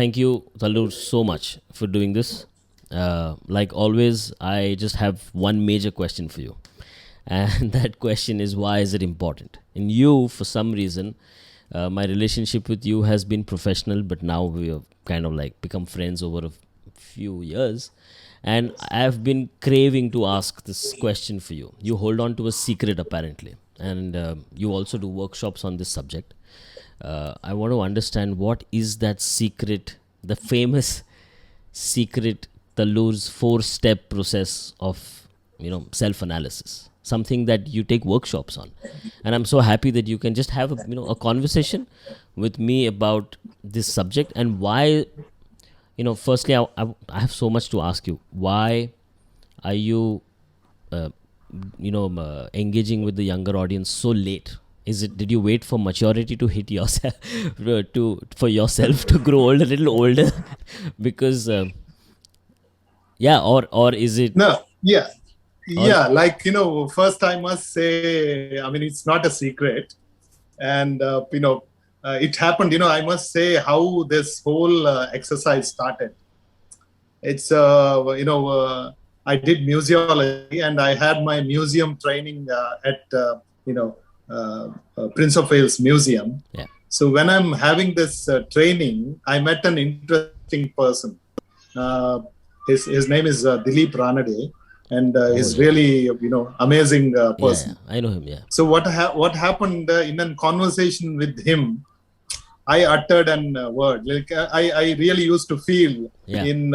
thank you, Tallur, so much for doing this. Like always, I just have one major question for you. And that question is, why is it important? In you, for some reason, my relationship with you has been professional, but now we have kind of like become friends over a few years. And I've been craving to ask this question for you. You hold on to a secret, apparently, and you also do workshops on this subject. I want to understand, what is that secret, the famous secret, Tallur's 4-step process of, self-analysis. Something that you take workshops on, and I'm so happy that you can just have a conversation with me about this subject. And why, firstly, I have so much to ask you. Why are you, engaging with the younger audience so late? Did you wait for maturity to hit yourself, for yourself to grow old, a little older? Because, or is it? No, yeah. Yeah, first I must say, it's not a secret. And, it happened, I must say how this whole exercise started. It's, I did museology, and I had my museum training at, Prince of Wales Museum. Yeah. So when I'm having this training, I met an interesting person. His name is Dilip Ranade. And he's really, amazing person. Yeah, I know him, yeah. So what happened in a conversation with him, I uttered a word. Like I really used to feel in,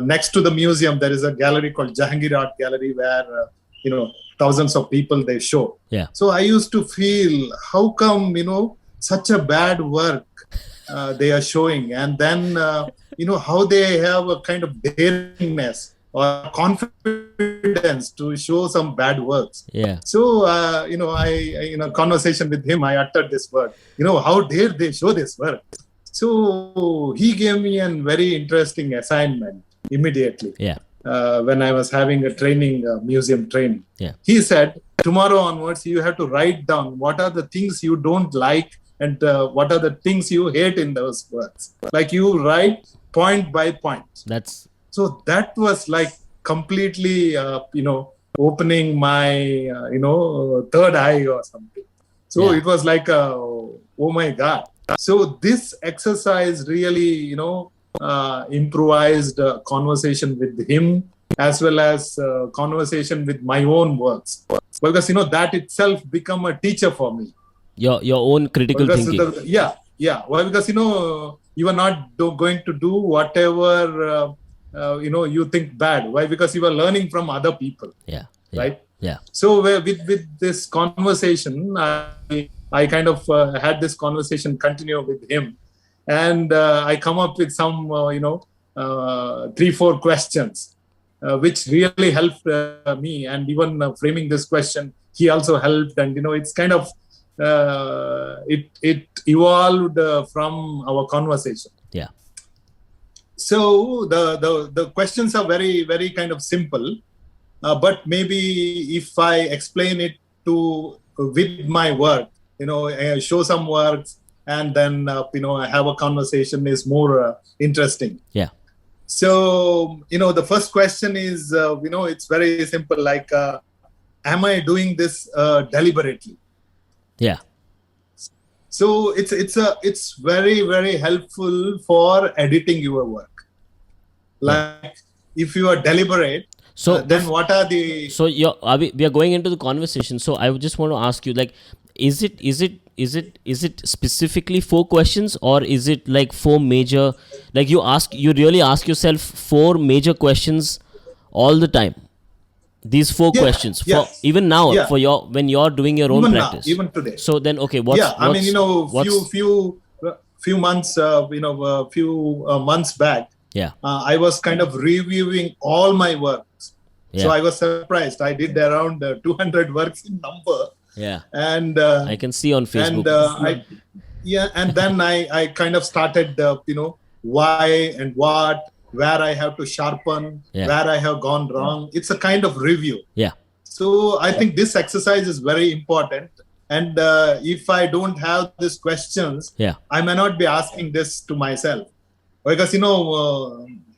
next to the museum, there is a gallery called Jahangir Art Gallery where, thousands of people, they show. Yeah. So I used to feel, how come, such a bad work they are showing? And then, how they have a kind of daringness or confidence to show some bad works. Yeah. So, I in a conversation with him, I uttered this word, how dare they show this work? So he gave me a very interesting assignment immediately. Yeah. When I was having a training, museum training. Yeah. He said, tomorrow onwards, you have to write down what are the things you don't like and what are the things you hate in those works. Like you write point by point. So that was like completely, opening my, third eye or something. So it was like, oh my God. So this exercise really, improvised conversation with him, as well as conversation with my own works. Because, that itself become a teacher for me. Your own critical thinking. Why? Because, you are not going to do whatever... you think bad. Why? Because you are learning from other people. Right? Yeah. So with this conversation, I kind of had this conversation continue with him, and I come up with some 3-4 questions, which really helped me. And even framing this question, he also helped. And it's kind of it evolved from our conversation. Yeah. So the questions are very, very kind of simple, but maybe if I explain it with my work, show some works, and then I have a conversation is more interesting. Yeah. So the first question is it's very simple. Like, am I doing this deliberately? Yeah. So it's very, very helpful for editing your work. Like if you are deliberate, so then what are the... So we are going into the conversation. So I would just want to ask you, like, is it specifically 4 questions, or is it like 4 major? Like you really ask yourself 4 major questions all the time. These 4 questions, for even now, for when you're doing your own practice, even today. So then, okay, few months, months back, I was kind of reviewing all my works. So I was surprised. I did around 200 works in number. Yeah. And I can see on Facebook. And then I kind of started, why and what, where I have to sharpen, where I have gone wrong. It's a kind of review. Yeah. So I think this exercise is very important. And if I don't have these questions, I may not be asking this to myself, because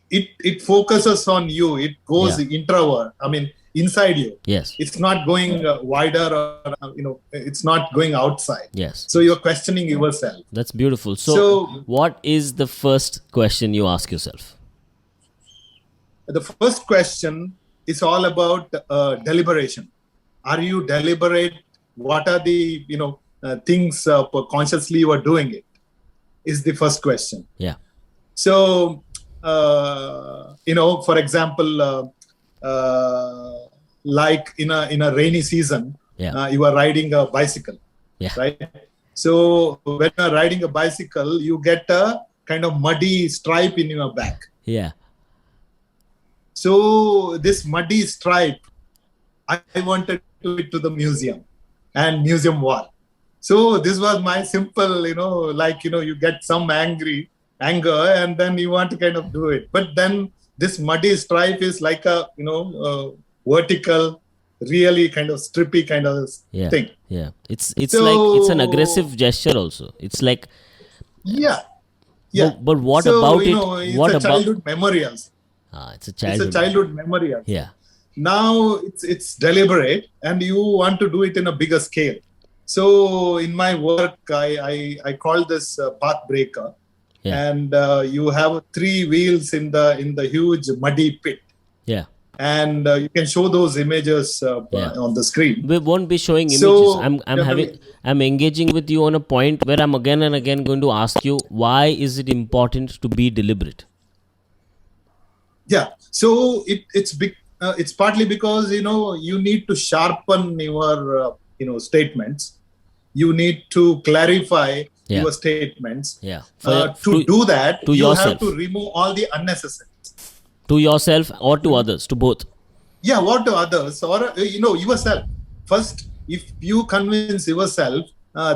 it focuses on you. It goes introvert. I mean, inside you. Yes. It's not going wider, or it's not going outside. Yes. So you're questioning yourself. That's beautiful. So what is the first question you ask yourself? The first question is all about deliberation. Are you deliberate? What are the things consciously you are doing it? Is the first question. Yeah. So for example, like in a rainy season, you are riding a bicycle, right? So when you are riding a bicycle, you get a kind of muddy stripe in your back. Yeah. So this muddy stripe, I wanted to it to the museum and museum wall. So this was my simple, you get some anger and then you want to kind of do it. But then this muddy stripe is like a, vertical, really kind of strippy kind of thing. Yeah. It's like, it's an aggressive gesture also. It's like... Yeah. But what about it? It's a childhood memory also. It's a childhood memory also. Yeah. Now it's deliberate and you want to do it in a bigger scale. So in my work, I call this path breaker. Yeah. And you have 3 wheels in the huge muddy pit. Yeah. And you can show those images on the screen. We won't be showing images. I'm engaging with you on a point where I'm again and again going to ask you, why is it important to be deliberate? Yeah. So it's partly because you need to sharpen your statements. You need to clarify your statements. Yeah. To do that, you yourself. have to remove all the unnecessary. To yourself or to others, to both. Yeah, or to others, or yourself. First, if you convince yourself,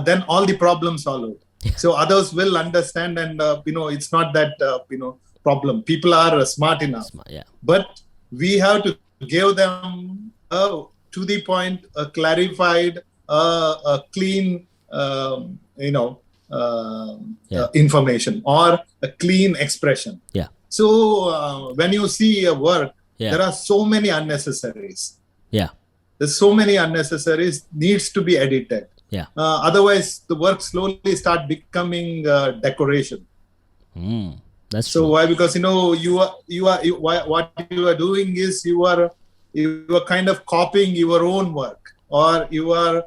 then all the problems solved. So others will understand, and it's not that problem. People are smart enough, but we have to give them to the point, a clarified, a clean, information or a clean expression. Yeah. So when you see a work, there are so many unnecessaries. Yeah. There's so many unnecessaries needs to be edited. Yeah. Otherwise, the work slowly start becoming decoration. That's so true. Why? Because what you are doing is you are kind of copying your own work, or you are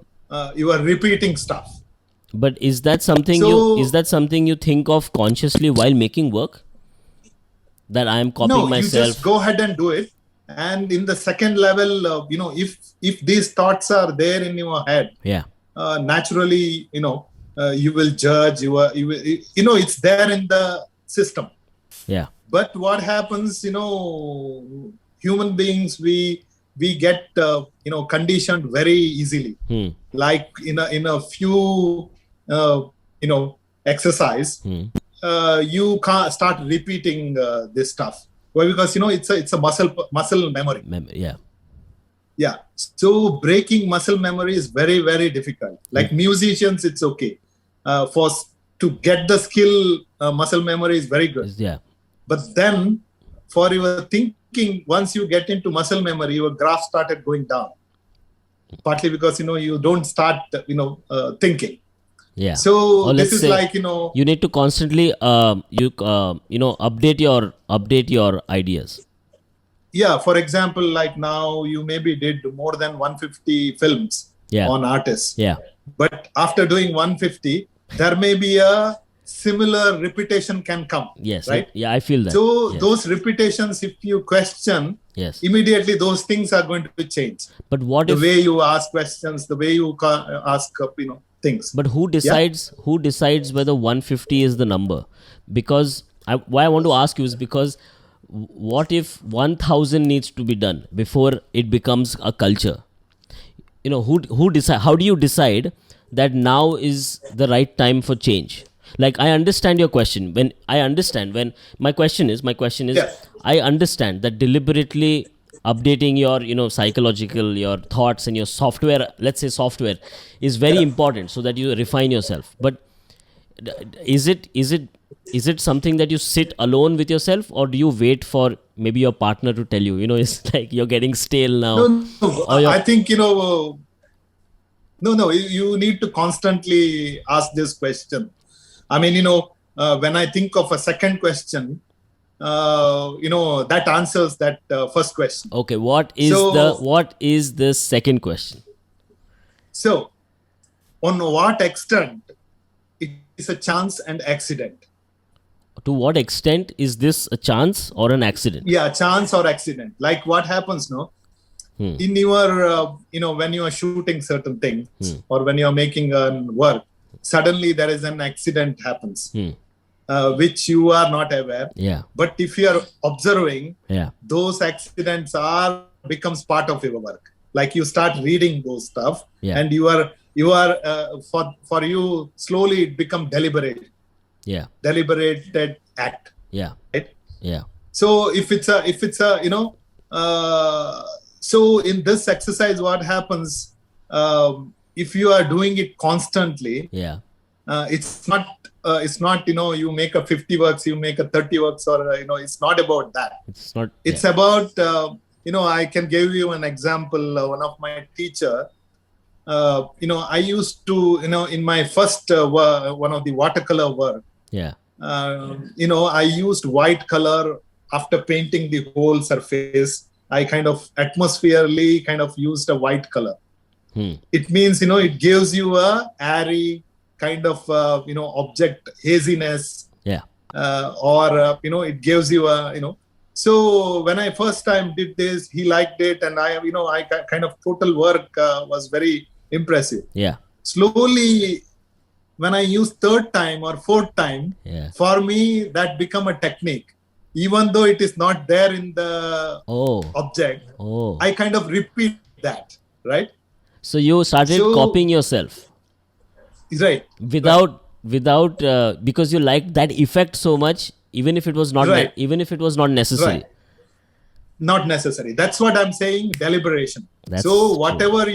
repeating stuff. But is that something you think of consciously while making work? That I am copying myself? No, you just go ahead and do it. And in the second level, if these thoughts are there in your head, naturally, you will judge. It's there in the system. Yeah. But what happens, human beings, we get conditioned very easily. Like in a few exercise. You can't start repeating this stuff. Why? Because it's a muscle memory. Yeah. So breaking muscle memory is very, very difficult. Like musicians, it's okay. To get the skill, muscle memory is very good. Yeah. But then for your thinking, once you get into muscle memory, your graph started going down. Partly because you don't start thinking. Yeah. So this is like you need to constantly update your ideas. Yeah. For example, like now you maybe did more than 150 films on artists. Yeah. But after doing 150, there may be a similar repetition can come. Yes. Right. Yeah, I feel that. So those repetitions, if you question, immediately those things are going to change. But what the way you ask questions, the way you ask things. But who decides whether 150 is the number? Because why I want to ask you is because what if 1000 needs to be done before it becomes a culture? Who decide? How do you decide that now is the right time for change? Like, I understand your question. My question is, I understand that deliberately updating your psychological, your thoughts and your software, let's say software, is very important so that you refine yourself. But is it something that you sit alone with yourself, or do you wait for maybe your partner to tell you, it's like you're getting stale now? No, I think, no, you need to constantly ask this question. I mean, when I think of a second question, that answers that first question. Okay, what is the second question? So, on what extent it is a chance and accident? To what extent is this a chance or an accident? Yeah, chance or accident. Like what happens, in your, when you are shooting certain things or when you are making work, suddenly there is an accident happens, which you are not aware. Yeah. But if you are observing, yeah, those accidents becomes part of your work. Like you start reading those stuff, and you are for you slowly it become deliberate. Yeah. Deliberated act. Yeah. Right. Yeah. So if it's a so in this exercise, what happens if you are doing it constantly? Yeah. It's not you make a 50 works, you make a 30 works, or it's not about that. It's not. It's about I can give you an example. One of my teacher. I used to in my first one of the watercolor work. Yeah. I used white color after painting the whole surface. I kind of atmospherically kind of used a white color. It means, it gives you a airy kind of, object haziness. Yeah. Or, it gives you so when I first time did this, he liked it. And I kind of total work was very impressive. Yeah. Slowly, when I use third time or fourth time, for me, that become a technique. Even though it is not there in the object, I kind of repeat that, right? So you started copying yourself. Right. Without because you liked that effect so much, even if it was not necessary. Right. Not necessary. That's what I'm saying, deliberation. So whatever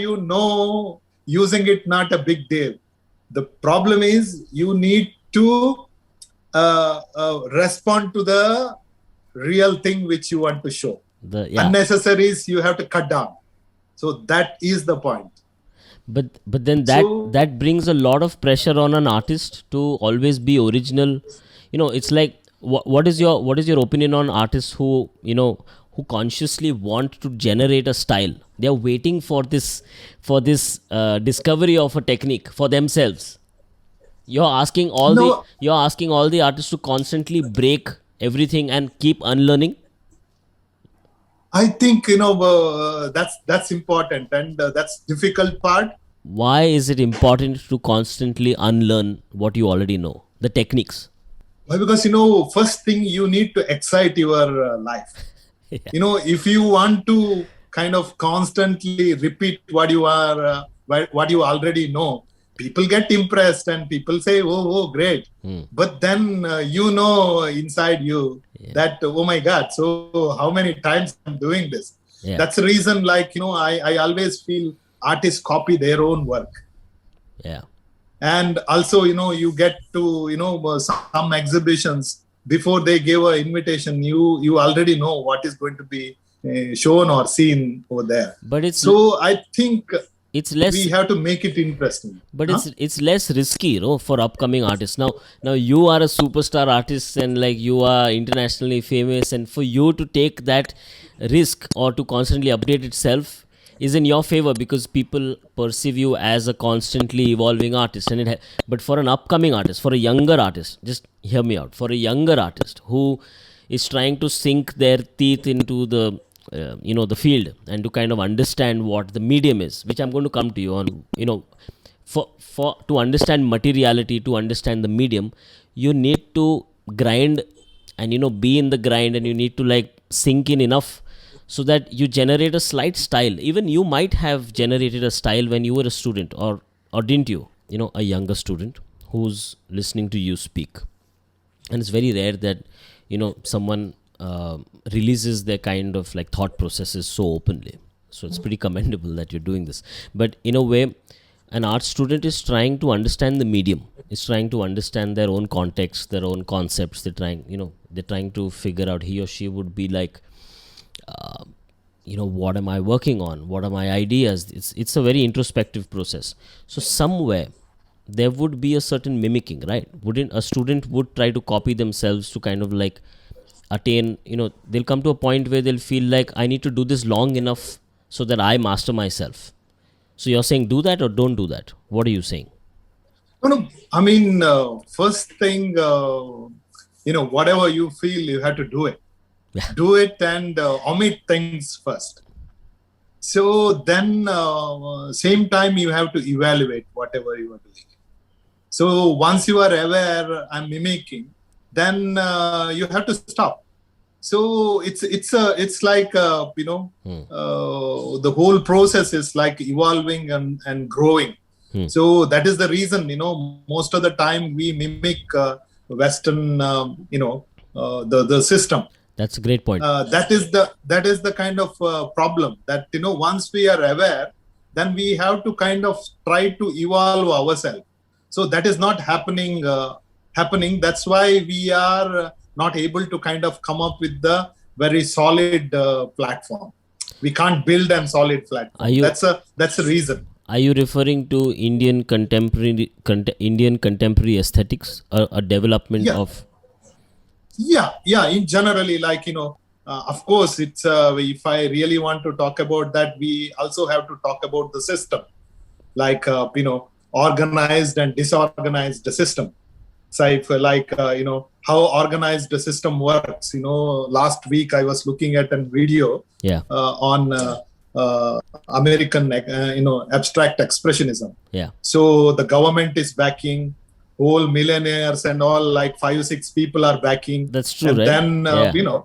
using it, not a big deal. The problem is you need to respond to the real thing which you want to show. Unnecessaries you have to cut down. So that is the point. But then that brings a lot of pressure on an artist to always be original. It's like what is your opinion on artists who consciously want to generate a style? They are waiting for this discovery of a technique for themselves. You're asking all the artists to constantly break everything and keep unlearning. I think that's important, and that's difficult part. Why is it important to constantly unlearn what you already know, the techniques? Why? Because first thing, you need to excite your life. If you want to kind of constantly repeat what you already know, people get impressed and people say, oh great. But then inside you that, oh my God, so how many times I'm doing this? That's the reason, I always feel artists copy their own work. Yeah. And also, you get to, some exhibitions, before they give an invitation, you already know what is going to be shown or seen over there. But I think it's less. We have to make it interesting. But it's less risky, for upcoming artists. Now you are a superstar artist and you are internationally famous, and for you to take that risk or to constantly update itself is in your favor because people perceive you as a constantly evolving artist. But for an upcoming artist, for a younger artist, just hear me out. For a younger artist who is trying to sink their teeth into the the field and to kind of understand what the medium is, which I'm going to come to you on. For to understand materiality, to understand the medium, you need to grind and be in the grind, and you need to sink in enough so that you generate a slight style. Even you might have generated a style when you were a student, or didn't you? A younger student who's listening to you speak. And it's very rare that someone releases their kind of like thought processes so openly. So it's pretty commendable that you're doing this. But in a way, an art student is trying to understand the medium. Is trying to understand their own context, their own concepts. They're trying to figure out, he or she would be like, what am I working on? What are my ideas? It's a very introspective process. So somewhere there would be a certain mimicking, right? Wouldn't a student would try to copy themselves to kind of like attain, they'll come to a point where they'll feel like, I need to do this long enough so that I master myself. So you're saying do that or don't do that? What are you saying? No. I mean, first thing, whatever you feel, you have to do it. Yeah. Do it and omit things first. So then, same time, you have to evaluate whatever you are doing. So once you are aware and mimicking, then you have to stop. So it's like the whole process is like evolving and growing. So that is the reason most of the time we mimic Western the system. That's a great point. That is the kind of problem that once we are aware, then we have to kind of try to evolve ourselves. So that is not happening. That's why we are not able to kind of come up with the very solid platform. We can't build a solid platform. That's the reason. Are you referring to Indian contemporary aesthetics, a development of? Yeah. In generally, like of course, it's if I really want to talk about that, we also have to talk about the system, like organized and disorganized system. So if how organized the system works. Last week I was looking at a video on American abstract expressionism. Yeah. So the government is backing, whole millionaires and all, like 5-6 people are backing. That's true, and right? Then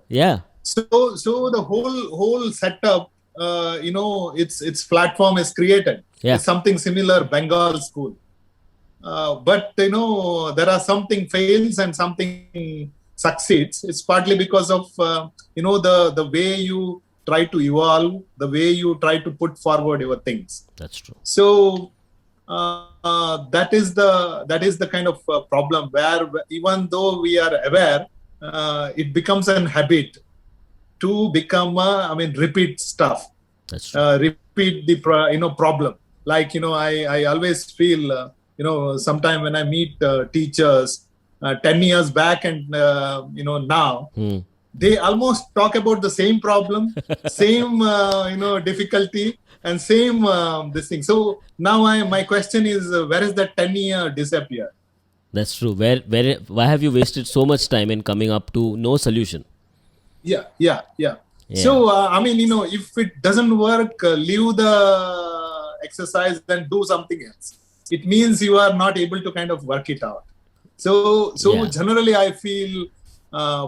Yeah. So the whole setup, its platform is created. Yeah. It's something similar, Bengal school. But there are something fails and something succeeds. It's partly because of the way you try to evolve, the way you try to put forward your things. That's true. So that is the kind of problem where even though we are aware, it becomes an habit to become repeat stuff. That's true. Repeat the problem. Like I always feel sometime when I meet teachers 10 years back and now, they almost talk about the same problem, same difficulty, and same this thing. So now my question is, where is that 10-year disappear? That's true. Why have you wasted so much time in coming up to no solution? Yeah. So if it doesn't work, leave the exercise and do something else. It means you are not able to kind of work it out. So generally I feel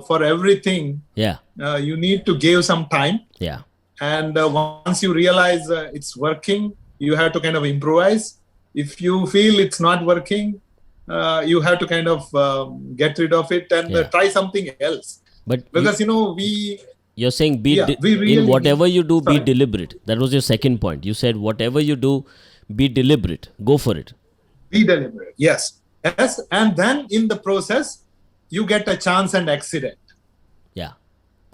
for everything, you need to give some time. Yeah. And once you realize it's working, you have to kind of improvise. If you feel it's not working, you have to kind of get rid of it and try something else. But because you're saying in whatever you do, be deliberate. That was your second point. You said whatever you do, be deliberate. Go for it. Be deliberate. Yes. And then in the process, you get a chance and accident. Yeah.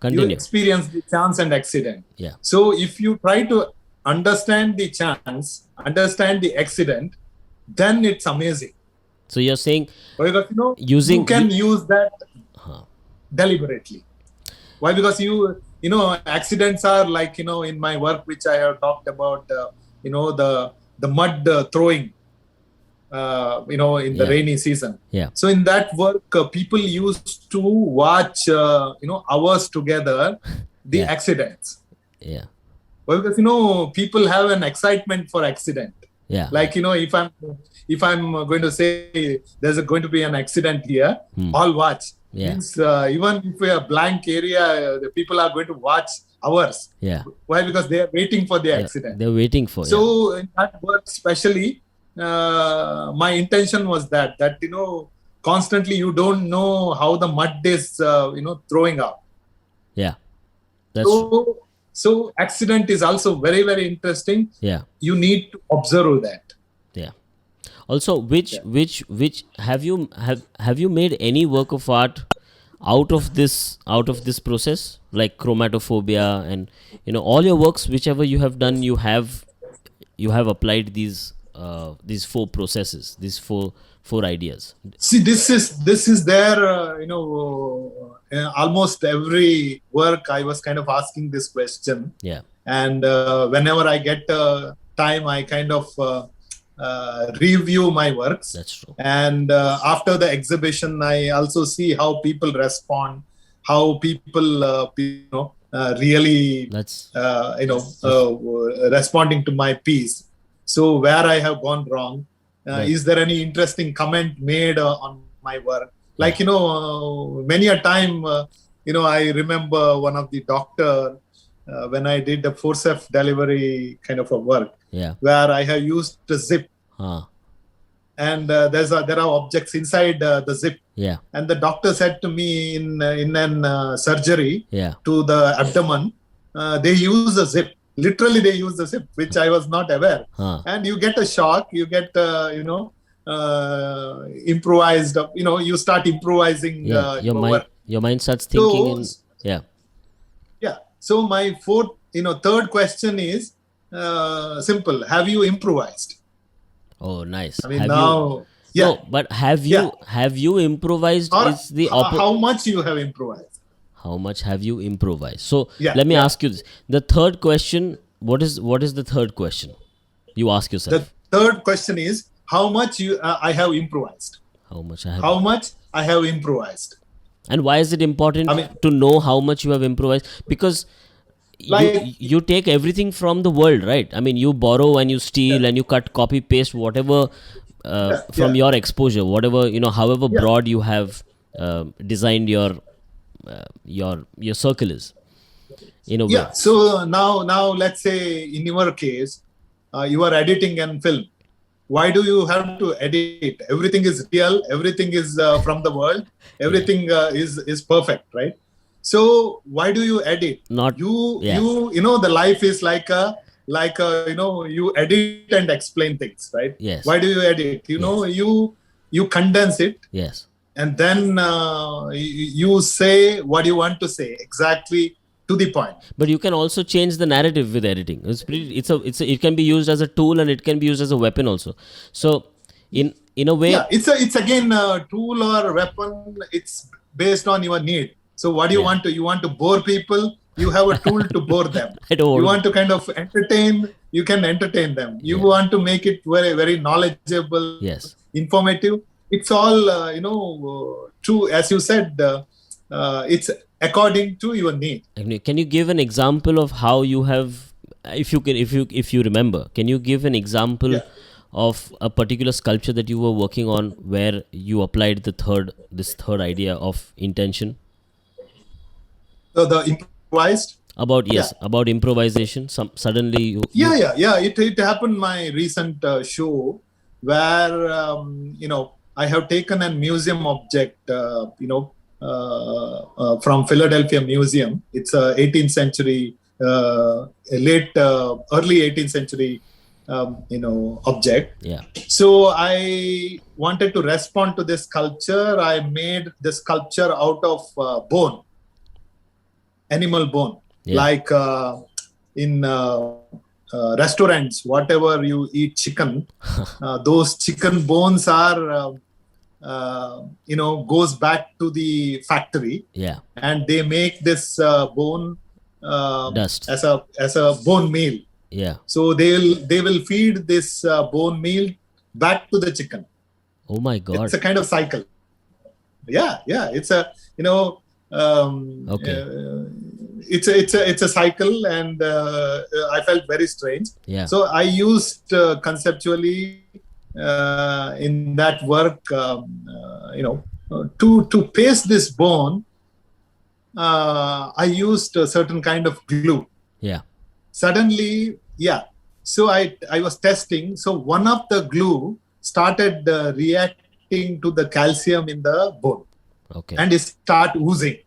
Continue. You experience the chance and accident. Yeah. So if you try to understand the chance, understand the accident, then it's amazing. So you're saying because you can use that deliberately. Why? Because accidents are like in my work which I have talked about, the mud throwing, in the rainy season. Yeah. So in that work, people used to watch, hours together the accidents. Yeah. Well, because people have an excitement for accident. Yeah. Like if I'm going to say there's going to be an accident here, all watch. Yeah. Means even if we are blank area, the people are going to watch hours. Yeah. Why? Because they are waiting for the accident. They're waiting for. So in that work, especially, my intention was that constantly you don't know how the mud is throwing out. Yeah. That's true. So accident is also very, very interesting. Yeah. You need to observe that. Yeah. Also, which have you made any work of art out of this process, like chromatophobia, and all your works, whichever you have done, you have applied these four processes, these four ideas. See, this is there. Almost every work I was kind of asking this question. Yeah. And whenever I get time, I kind of review my works. That's true. And after the exhibition, I also see how people respond, how people really That's responding to my piece. So where I have gone wrong, Right. is there any interesting comment made on my work? Like, many a time, I remember one of the doctor, when I did the forceps delivery kind of a work, yeah. where I have used the zip, Huh. and there are objects inside the zip. Yeah. And the doctor said to me in an surgery Yeah. to the abdomen, they use the zip. Literally, they use the zip, which I was not aware. Huh. And you get a shock. You get, improvised. You start improvising. Yeah. Your mind. work. Your mind starts thinking. So, Yeah. yeah. So my third question is simple. Have you improvised? Oh, nice. I mean, Have now, you? yeah. No, but have you improvised? Or Is the how much you have improvised? How much have you improvised? So Yeah, let me yeah. ask you this. The third question, what is the third question? You ask The yourself. third question is how much I have improvised. How much I have. How much I have improvised. And why is it important I mean- to know how much you have improvised? Because Like- you take everything from the world, right? I mean, you borrow and you steal and you cut, copy, paste whatever from yeah. your exposure, whatever, however Yeah. broad you have designed your circle is, in a way. Yeah. So now let's say in your case, you are editing and film. Why do you have to edit? Everything is real. Everything is from the world. Everything is perfect, right? So why do you edit? Not- yeah. The life is like a you edit and explain things, right? Yes. Why do you edit? You condense it, Yes. and then you say what you want to say exactly to the point. But you can also change the narrative with editing. It can be used as a tool and it can be used as a weapon also. So in a way, Yeah, it's again a tool or weapon. It's based on your need. So what do you want to? You want to bore people? You have a tool to bore them. I don't You want- want to kind of entertain? You can entertain them. You want to make it very, very knowledgeable, yes. informative. It's all true, as you said. It's according to your need. Can you give an example of how you have, if you remember, can you give an example Yeah. of a particular sculpture that you were working on where you applied this third idea of intention? So the improvised. About improvisation. Suddenly you Yeah. It happened my recent show where I have taken a museum object, from Philadelphia Museum. It's a 18th century, early 18th century, object. yeah. So I wanted to respond to this sculpture. I made the sculpture out of bone, animal bone. Yeah. Like in restaurants, whatever you eat chicken, those chicken bones are, goes back to the factory, Yeah. and they make this bone Dust. as a bone meal. Yeah. So they will feed this bone meal back to the chicken. Oh my God. It's a kind of cycle. Yeah. It's a Okay. It's a cycle, and I felt very strange. Yeah. So I used conceptually in that work, to paste this bone. I used a certain kind of glue. Yeah. Suddenly, so I was testing. So one of the glue started reacting to the calcium in the bone, Okay. and it start oozing.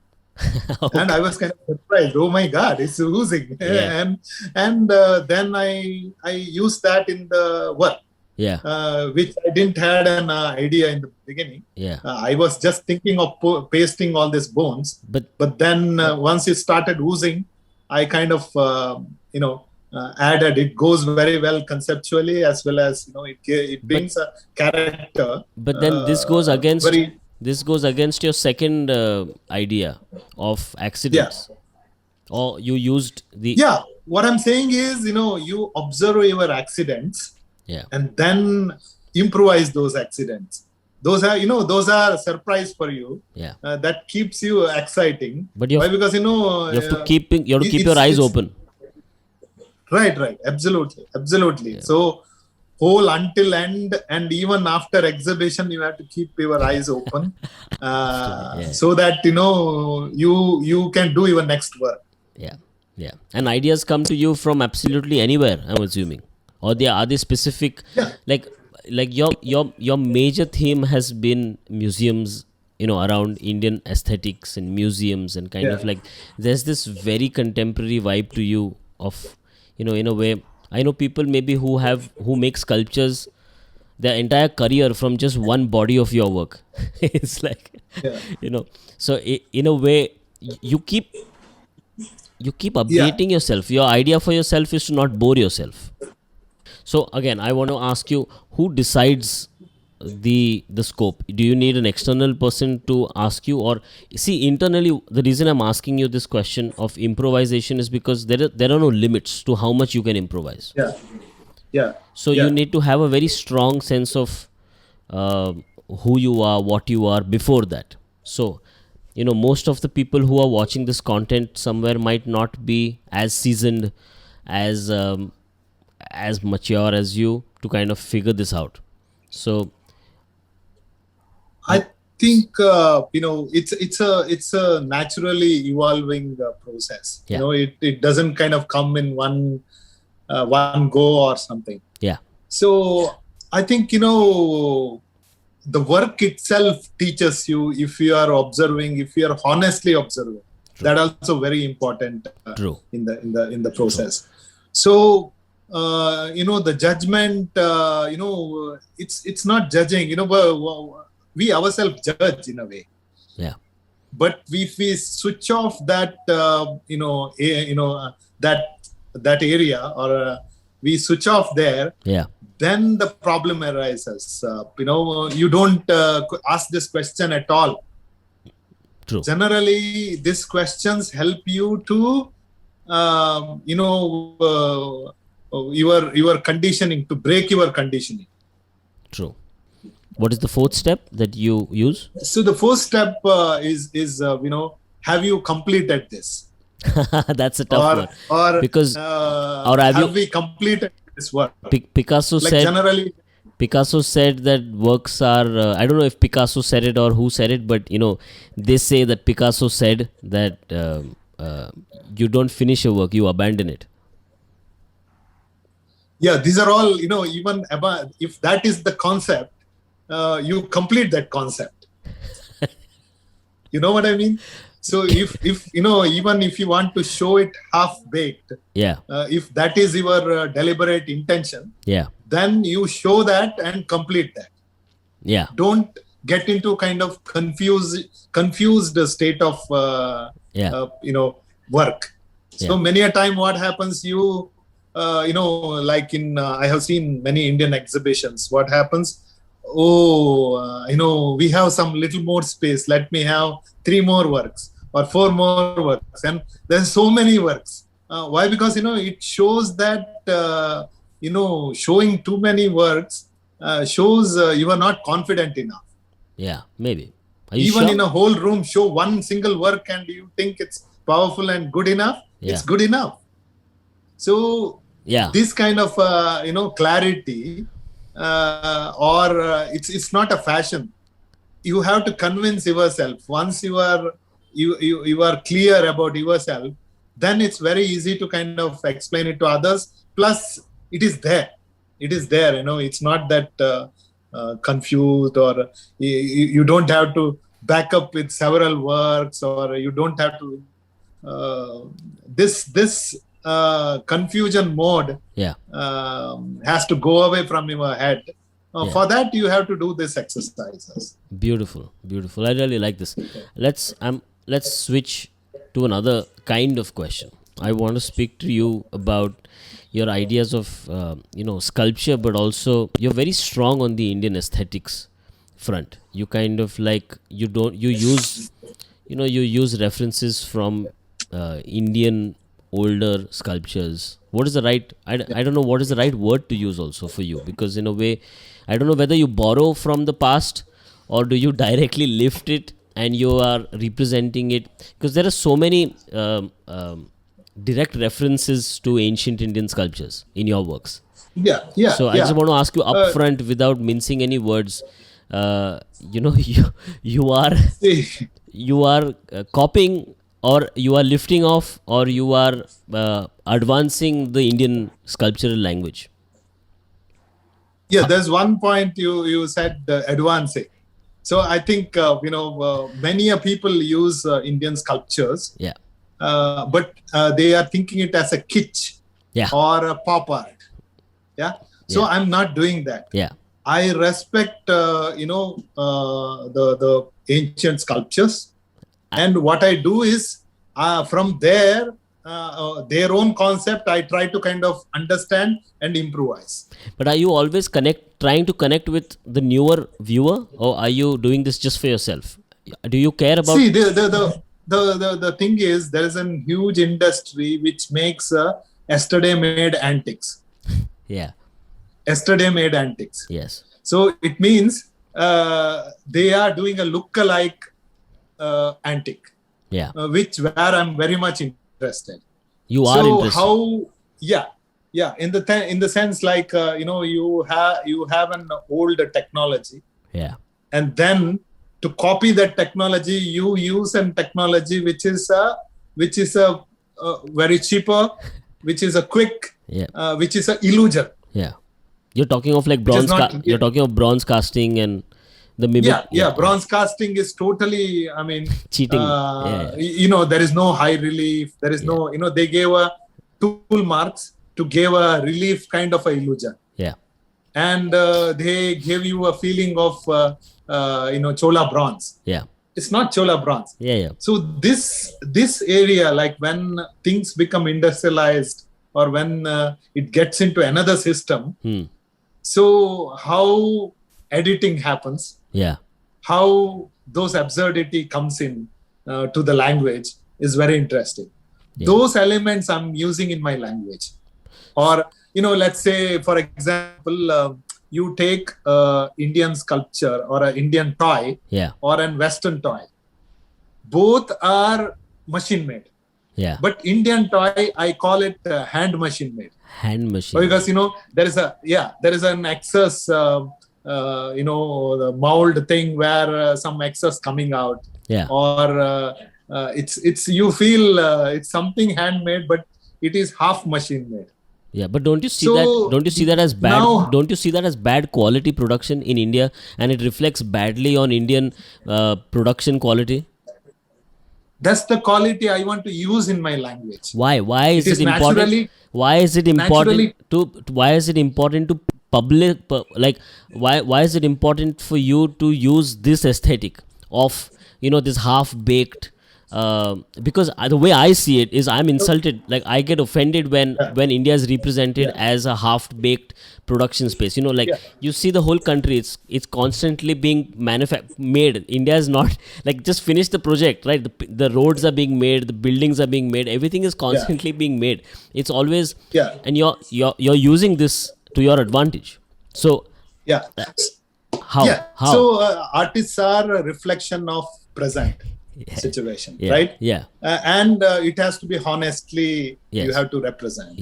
Okay. And I was kind of surprised. Oh my God, it's oozing. Yeah. And then I used that in the work, Yeah. which I didn't had an idea in the beginning. Yeah. I was just thinking of pasting all these bones, but then once it started oozing, I kind of added. It goes very well conceptually, as well as it brings a character. But then Very this goes against your second idea of accidents. Or you used the yeah. What I'm saying is, you observe your accidents, yeah. and then improvise those accidents. Those are a surprise for you. Yeah. That keeps you exciting. But why? Because you have to keep your eyes open. Right. Absolutely. Yeah. So whole until end, and even after exhibition, you have to keep your eyes open, so that you can do your next work. Yeah. And ideas come to you from absolutely anywhere, I'm assuming. Or are they specific? Yeah. Like your major theme has been museums, around Indian aesthetics and museums, and kind of like there's this very contemporary vibe to you of, in a way. I know people maybe who make sculptures their entire career from just one body of your work. It's like, so in a way you keep updating yourself. Your idea for yourself is to not bore yourself. So again, I want to ask you, who decides the scope? Do you need an external person to ask you, or see internally? The reason I'm asking you this question of improvisation is because there are no limits to how much you can improvise. So you need to have a very strong sense of who you are, what you are before that. So most of the people who are watching this content somewhere might not be as seasoned, as mature as you to kind of figure this out. So I think it's a naturally evolving process. It doesn't kind of come in one go or something. Yeah. So I think the work itself teaches you, if you are observing, if you are honestly observing. True. That also very important. True. In the process. True. So the judgment, it's not judging. We ourselves judge in a way. Yeah. But if we switch off that, that area, or we switch off there. Yeah. Then the problem arises. You don't ask this question at all. True. Generally, these questions help you to, your conditioning, to break your conditioning. True. What is the fourth step that you use? So the fourth step is have you completed this? That's a tough one. Or because have we completed this work? Picasso said that works are. I don't know if Picasso said it or who said it, but they say that Picasso said that you don't finish a work, you abandon it. Yeah, these are all, even if that is the concept, you complete that concept. You know what I mean? So if even if you want to show it half baked, if that is your deliberate intention, then you show that and complete that. Don't get into kind of confused state of work. So many a time what happens, like I have seen many Indian exhibitions, what happens, we have some little more space, let me have 3 more works or 4 more works, and there's so many works. Why? Because it shows that showing too many works shows you are not confident enough. Yeah, maybe. Even in a whole room, show one single work and you think it's powerful and good enough. It's good enough. So this kind of clarity, or it's not a fashion. You have to convince yourself. Once you are clear about yourself, then it's very easy to kind of explain it to others. Plus, it is there. It's not that confused, or you don't have to back up with several works, or you don't have to this confusion mode has to go away from your head. For that, you have to do these exercises. Beautiful. I really like this. Let's switch to another kind of question. I want to speak to you about your ideas of sculpture, but also you're very strong on the Indian aesthetics front. You kind of like you use references from Indian older sculptures. What is the right? I don't know what is the right word to use also for you, because in a way, I don't know whether you borrow from the past or do you directly lift it and you are representing it, because there are so many direct references to ancient Indian sculptures in your works. So I just want to ask you upfront, without mincing any words. You are copying, or you are lifting off, or you are advancing the Indian sculptural language. There's one point you said, advancing. So I think many people use Indian sculptures, but they are thinking it as a kitsch or a pop art. So I'm not doing that. I respect the ancient sculptures, and what I do is from their own concept, I try to kind of understand and improvise. But are you always trying to connect with the newer viewer, or are you doing this just for yourself? Do you care about? See, the thing is, there is a huge industry which makes yesterday-made antiques. Yesterday-made antiques. Yes. So it means they are doing a look-alike antique. Where I'm very much interested. You are interested. How? In the sense, like you have an old technology. And then to copy that technology, you use a technology which is a very cheaper, which is a quick, which is an illusion. You're talking of like bronze. You're talking of bronze casting and the mimic. Bronze casting is totally, cheating. There is no high relief. There is no, they gave a tool marks to give a relief kind of a illusion. And they gave you a feeling of, Chola bronze. It's not Chola bronze. So this area, like when things become industrialized, or when it gets into another system, so how editing happens, how those absurdity comes in to the language is very interesting. Those elements I'm using in my language. Or, let's say, for example, you take Indian sculpture or an Indian toy or an Western toy. Both are machine made. But Indian toy, I call it hand machine made. Hand machine. Because there is an excess the mold thing where some excess coming out. Or it's you feel it's something handmade, but it is half machine made. But don't you see that? Don't you see that as bad? Don't you see that as bad quality production in India, and it reflects badly on Indian production quality? That's the quality I want to use in my language. Why? Why is it important? Why is it important to public? Like, why is it important for you to use this aesthetic of this half-baked? Because the way I see it is, I'm insulted. Like, I get offended when India is represented as a half-baked production space. You see the whole country, it's constantly being made. India is not like just finish the project, right? The roads are being made, the buildings are being made, everything is constantly being made. It's always and you're using this to your advantage. So how? So artists are a reflection of present situation, right? And it has to be honestly, you have to represent.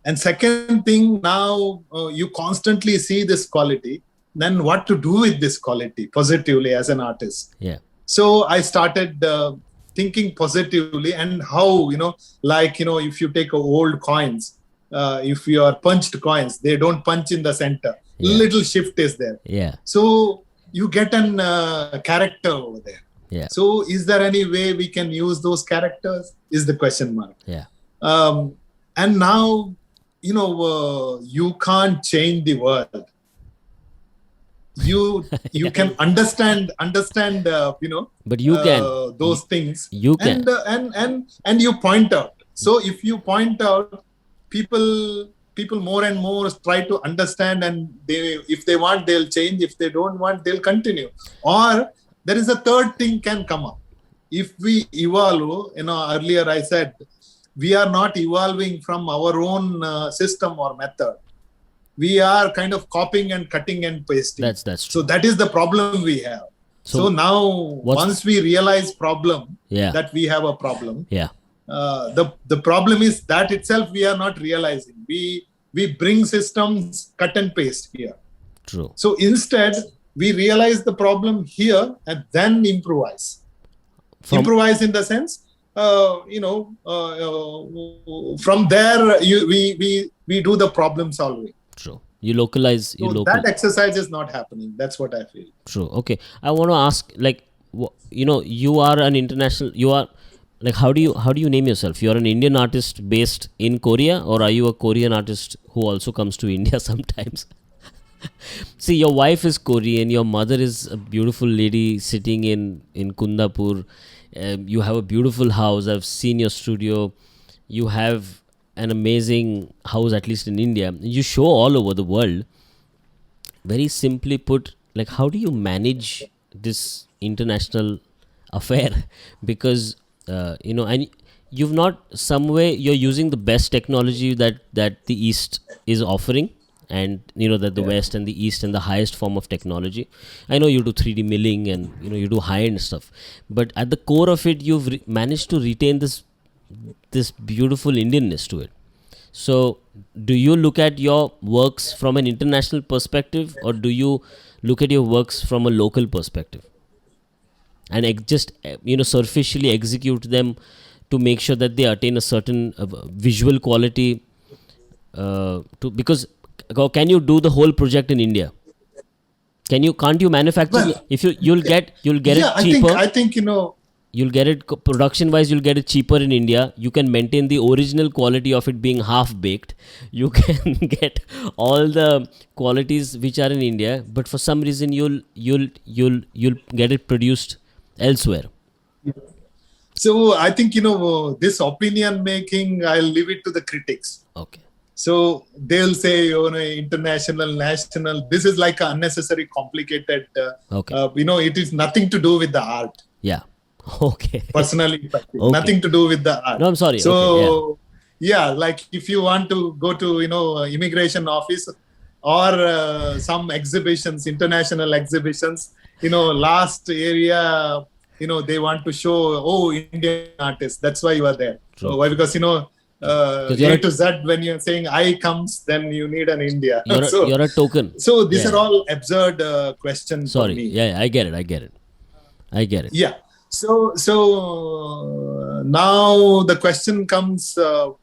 And second thing, now you constantly see this quality, then what to do with this quality positively as an artist. So I started thinking positively, and how, if you take old coins, if you are punched coins, they don't punch in the center. Little shift is there. So you get an character over there. Yeah. So is there any way we can use those characters? Is the question mark. Yeah. And now, you can't change the world. You can understand but you can those things. You can and you point out. So if you point out, people more and more try to understand, and if they want, they'll change. If they don't want, they'll continue. Or there is a third thing can come up. If we evolve, earlier I said, we are not evolving from our own system or method. We are kind of copying and cutting and pasting. That's true. So that is the problem we have. So now, once we realize problem, that we have a problem, the problem is that itself we are not realizing. We bring systems, cut and paste here. True. So instead, we realize the problem here and then improvise. Improvise in the sense, from there we do the problem solving. True. You localize. That exercise is not happening. That's what I feel. True. Okay. I want to ask, you are an international. You are how do you name yourself? You are an Indian artist based in Korea, or are you a Korean artist who also comes to India sometimes? See, your wife is Korean. Your mother is a beautiful lady sitting in Kundapur. You have a beautiful house. I've seen your studio. You have an amazing house, at least in India. You show all over the world. Very simply put, how do you manage this international affair? Because and you've not, some way you're using the best technology that the East is offering, and that the West and the East and the highest form of technology. I know you do 3D milling and you do high-end stuff, but at the core of it, you've managed to retain this beautiful Indianness to it. So do you look at your works from an international perspective, or do you look at your works from a local perspective and just superficially execute them to make sure that they attain a certain visual quality? Because can you do the whole project in India? Can't you manufacture? Well, if you'll get it cheaper. I think you'll get it production wise, you'll get it cheaper in India. You can maintain the original quality of it being half baked. You can get all the qualities which are in India, but for some reason you'll get it produced elsewhere. So I think this opinion making, I'll leave it to the critics. Okay. So they'll say, international, national. This is like unnecessary, complicated. Okay. It is nothing to do with the art. Yeah. Okay. Personally, nothing to do with the art. No, I'm sorry. So okay, like if you want to go to immigration office or some exhibitions, international exhibitions, last area, they want to show Indian artists. That's why you are there. So why? Because A to Z, when you're saying I comes, then you need an India. You're a token. So these are all absurd questions. Sorry. For me. Yeah, I get it. Yeah. So now the question comes, what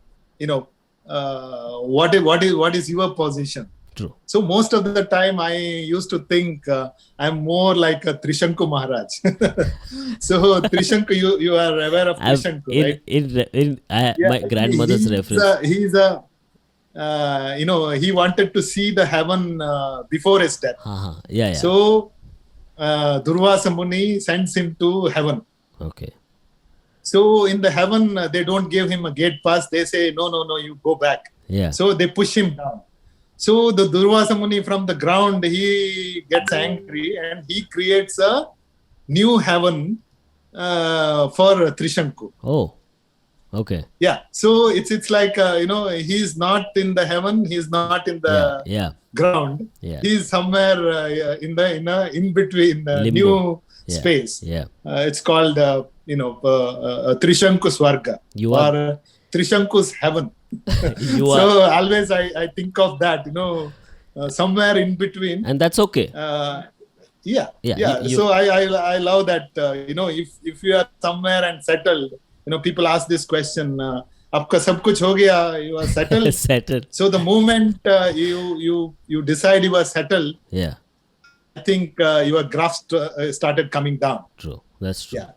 is your position? True. So most of the time I used to think I'm more like a Trishanku Maharaj. So Trishanku, you are aware of Trishanku, right? My grandmother's reference. He wanted to see the heaven before his death. Yeah. So Durvasa Muni sends him to heaven. Okay. So in the heaven, they don't give him a gate pass. They say, no, you go back. Yeah. So they push him down. So the Durvasa Muni from the ground, he gets angry and he creates a new heaven for Trishanku. Oh, okay. Yeah. So it's like, he's not in the heaven. He's not in the ground. Yeah. He's somewhere in between the new space. Yeah. It's called, Trishanku Swarga or Trishanku's heaven. So always I think of that, somewhere in between, and that's okay. So I love that. If you are somewhere and settled, people ask this question: "Aapka sab kuch ho gaya? You are settled." Settled. So the moment you decide you are settled, think your graph started coming down. True. That's true. Yeah.